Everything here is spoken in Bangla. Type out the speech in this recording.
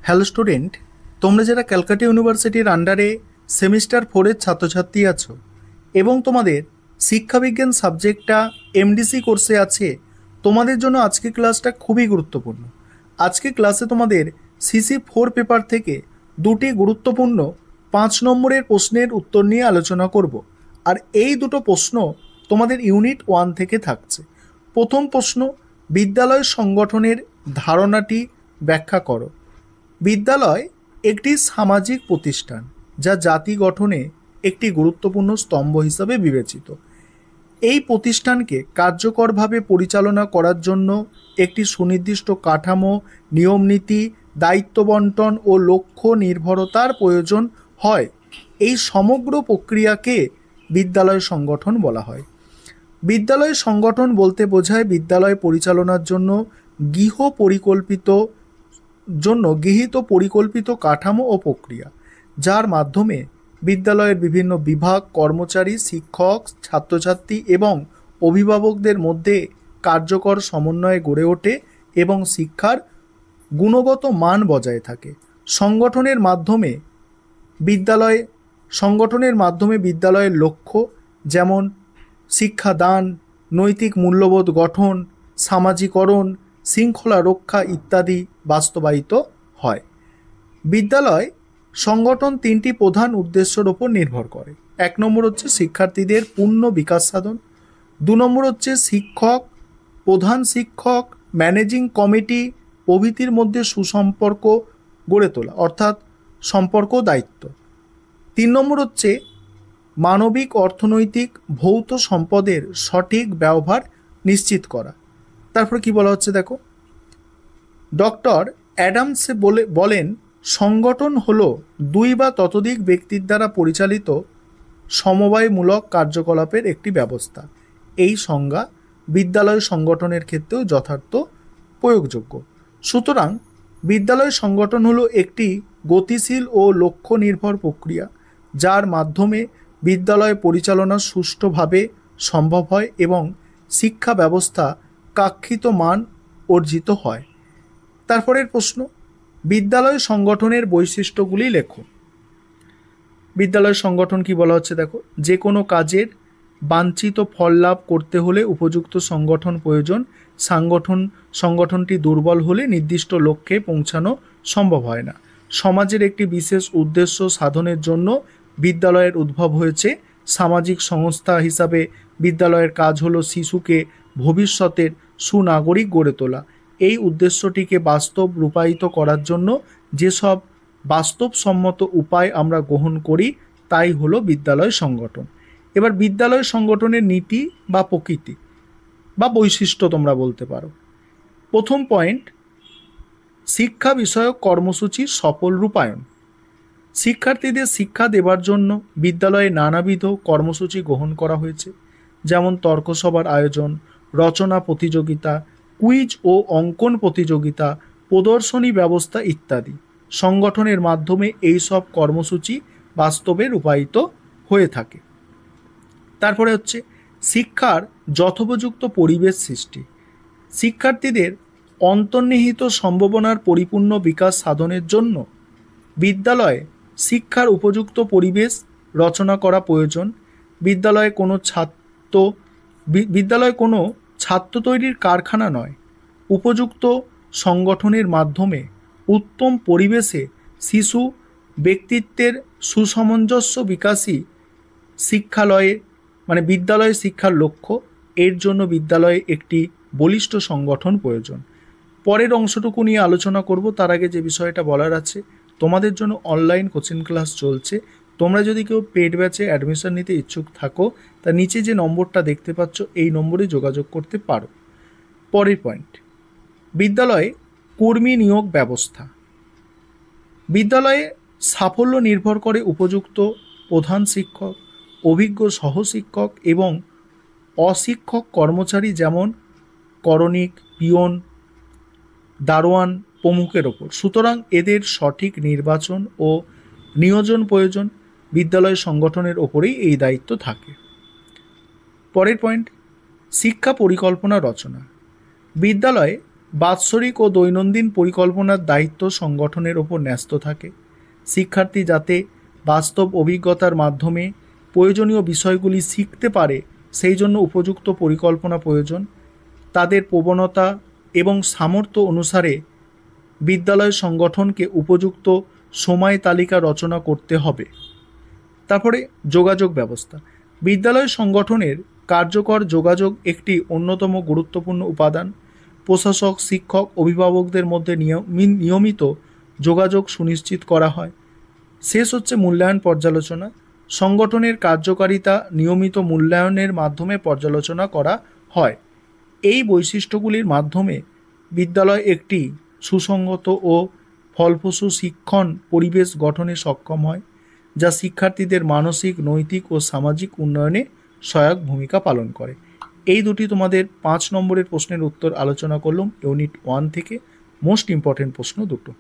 হ্যালো স্টুডেন্ট, তোমরা যারা ক্যালকাটা ইউনিভার্সিটির আন্ডারে সেমিস্টার 4-এর ছাত্রছাত্রী আছো এবং তোমাদের শিক্ষাবিজ্ঞান সাবজেক্টটা এমডিসি কোর্সে আছে, তোমাদের জন্য আজকে ক্লাসটা খুবই গুরুত্বপূর্ণ। আজকে ক্লাসে তোমাদের CC4 পেপার থেকে দুটি গুরুত্বপূর্ণ 5 নম্বরের প্রশ্নের উত্তর নিয়ে আলোচনা করব। আর এই দুটো প্রশ্ন তোমাদের ইউনিট 1 থেকে থাকছে। প্রথম প্রশ্ন, বিদ্যালয় সংগঠনের ধারণাটি ব্যাখ্যা করো। বিদ্যালয় একটি সামাজিক প্রতিষ্ঠান যা জাতি গঠনে একটি গুরুত্বপূর্ণ স্তম্ভ হিসাবে বিবেচিত। এই প্রতিষ্ঠানকে কার্যকরভাবে পরিচালনা করার জন্য একটি সুনির্দিষ্ট কাঠামো, নিয়মনীতি, দায়িত্ব বন্টন ও লক্ষ্য নির্ভরতার প্রয়োজন হয়। এই সমগ্র প্রক্রিয়াকে বিদ্যালয় সংগঠন বলা হয়। বিদ্যালয় সংগঠন বলতে বোঝায় বিদ্যালয় পরিচালনার জন্য গৃহীত পরিকল্পিত কাঠামো ও প্রক্রিয়া, যার মাধ্যমে বিদ্যালয়ের বিভিন্ন বিভাগ, কর্মচারী, শিক্ষক, ছাত্রছাত্রী এবং অভিভাবকদের মধ্যে কার্যকর সমন্বয় গড়ে ওঠে এবং শিক্ষার গুণগত মান বজায় থাকে। সংগঠনের মাধ্যমে বিদ্যালয়ের লক্ষ্য যেমন শিক্ষাদান, নৈতিক মূল্যবোধ গঠন, সামাজিকরণ, শৃঙ্খলা রক্ষা ইত্যাদি বাস্তবায়িত হয়। বিদ্যালয় সংগঠন 3টি প্রধান উদ্দেশ্যের ওপর নির্ভর করে। 1 নম্বর হচ্ছে শিক্ষার্থীদের পূর্ণ বিকাশ সাধন, 2 নম্বর হচ্ছে শিক্ষক, প্রধান শিক্ষক, ম্যানেজিং কমিটি প্রভৃতির মধ্যে সুসম্পর্ক গড়ে তোলা, অর্থাৎ সম্পর্ক দায়িত্ব, 3 নম্বর হচ্ছে মানবিক, অর্থনৈতিক, ভৌত সম্পদের সঠিক ব্যবহার নিশ্চিত করা। তারপর কি বলা হচ্ছে দেখো, ডক্টর অ্যাডামস বলেন সংগঠন হলো 2 বা ততোধিক ব্যক্তির দ্বারা পরিচালিত সমবায়মূলক কার্যকলাপের একটি ব্যবস্থা। এই সংজ্ঞা বিদ্যালয় সংগঠনের ক্ষেত্রেও যথার্থ প্রয়োগযোগ্য। সুতরাং বিদ্যালয় সংগঠন হলো একটি গতিশীল ও লক্ষ্য নির্ভর প্রক্রিয়া, যার মাধ্যমে বিদ্যালয় পরিচালনা সুষ্ঠুভাবে সম্ভব হয় এবং শিক্ষা ব্যবস্থা কাঙ্ক্ষিত মান অর্জিত হয়। তারপরের প্রশ্ন, বিদ্যালয় সংগঠনের বৈশিষ্ট্যগুলি লেখো। বিদ্যালয় সংগঠন কি বলা হচ্ছে দেখো, যে কোনো কাজের বাঞ্ছিত ফল লাভ করতে হলে উপযুক্ত সংগঠন প্রয়োজন। সংগঠনটি দুর্বল হলে নির্দিষ্ট লক্ষ্যে পৌঁছানো সম্ভব হয় না। সমাজের একটি বিশেষ উদ্দেশ্য সাধনের জন্য বিদ্যালয়ের উদ্ভব হয়েছে। সামাজিক সংস্থা হিসাবে বিদ্যালয়ের কাজ হলো শিশুকে ভবিষ্যতের সুনাগরিক গড়ে তোলা। এই উদ্দেশ্যটিকে বাস্তব রূপায়িত করার জন্য যেসব বাস্তবসম্মত উপায় আমরা গ্রহণ করি তাই হলো বিদ্যালয় সংগঠন। এবার বিদ্যালয় সংগঠনের নীতি বা প্রকৃতি বা বৈশিষ্ট্য তোমরা বলতে পারো। প্রথম পয়েন্ট, শিক্ষা বিষয়ক কর্মসূচির সফল রূপায়ণ। শিক্ষার্থীদের শিক্ষা দেবার জন্য বিদ্যালয়ে নানাবিধ কর্মসূচি গ্রহণ করা হয়েছে, যেমন তর্কসভার আয়োজন, রচনা প্রতিযোগিতা, কুইজ ও অঙ্কন প্রতিযোগিতা, প্রদর্শনী ব্যবস্থা ইত্যাদি। সংগঠনের মাধ্যমে এই সব কর্মসূচি বাস্তবে রূপায়িত হয়ে থাকে। তারপরে হচ্ছে শিক্ষার যথোপযুক্ত পরিবেশ সৃষ্টি। শিক্ষার্থীদের অন্তর্নিহিত সম্ভাবনার পরিপূর্ণ বিকাশ সাধনের জন্য বিদ্যালয়ে শিক্ষার উপযুক্ত পরিবেশ রচনা করা প্রয়োজন। বিদ্যালয় কোনো ছাত্র তৈরির কারখানা নয়। উপযুক্ত সংগঠনের মাধ্যমে উত্তম পরিবেশে শিশু ব্যক্তিত্বের সুসামঞ্জস্য বিকাশই বিদ্যালয় শিক্ষার লক্ষ্য। এর জন্য বিদ্যালয়ে একটি বলিষ্ঠ সংগঠন প্রয়োজন। পরের অংশটুকু নিয়ে আলোচনা করব। তার আগে যে বিষয়টা বলার আছে, তোমাদের জন্য অনলাইন কোচিং ক্লাস চলছে। তোমরা যদি কেউ পেড ব্যাচে অ্যাডমিশন নিতে ইচ্ছুক থাকো, তা নিচে যে নম্বরটা দেখতে পাচ্ছ এই নম্বরে যোগাযোগ করতে পারো। পরের পয়েন্ট, বিদ্যালয়ে কর্মী নিয়োগ ব্যবস্থা। বিদ্যালয়ে সাফল্য নির্ভর করে উপযুক্ত প্রধান শিক্ষক, অভিজ্ঞ সহশিক্ষক এবং অশিক্ষক কর্মচারী যেমন করণিক, পিয়ন, দারোয়ান প্রমুখের ওপর। সুতরাং এদের সঠিক নির্বাচন ও নিয়োজন প্রয়োজন। বিদ্যালয় সংগঠনের ওপরেই এই দায়িত্ব থাকে। পরের পয়েন্ট, শিক্ষা পরিকল্পনা রচনা। বিদ্যালয়ে বাৎসরিক ও দৈনন্দিন পরিকল্পনার দায়িত্ব সংগঠনের ওপর ন্যস্ত থাকে। শিক্ষার্থী যাতে বাস্তব অভিজ্ঞতার মাধ্যমে প্রয়োজনীয় বিষয়গুলি শিখতে পারে সেই জন্য উপযুক্ত পরিকল্পনা প্রয়োজন। তাদের প্রবণতা এবং সামর্থ্য অনুসারে বিদ্যালয় সংগঠনকে উপযুক্ত সময় তালিকা রচনা করতে হবে। তারপরে যোগাযোগ ব্যবস্থা। বিদ্যালয় সংগঠনের কার্যকর যোগাযোগ একটি অন্যতম গুরুত্বপূর্ণ উপাদান। প্রশাসক, শিক্ষক, অভিভাবকদের মধ্যে নিয়মিত যোগাযোগ সুনিশ্চিত করা হয়। শেষ হচ্ছে মূল্যায়ন পর্যালোচনা। সংগঠনের কার্যকারিতা নিয়মিত মূল্যায়নের মাধ্যমে পর্যালোচনা করা হয়। এই বৈশিষ্ট্যগুলির মাধ্যমে বিদ্যালয় একটি সুসংগত ও ফলপ্রসূ শিক্ষণ পরিবেশ গঠনে সক্ষম হয়, যা শিক্ষার্থীদের মানসিক, নৈতিক ও সামাজিক উন্নয়নে সহায়ক ভূমিকা পালন করে। এই দুটি তোমাদের 5 নম্বরের প্রশ্নের উত্তর আলোচনা করলাম ইউনিট 1 থেকে। মোস্ট ইম্পর্টেন্ট প্রশ্ন দুটো।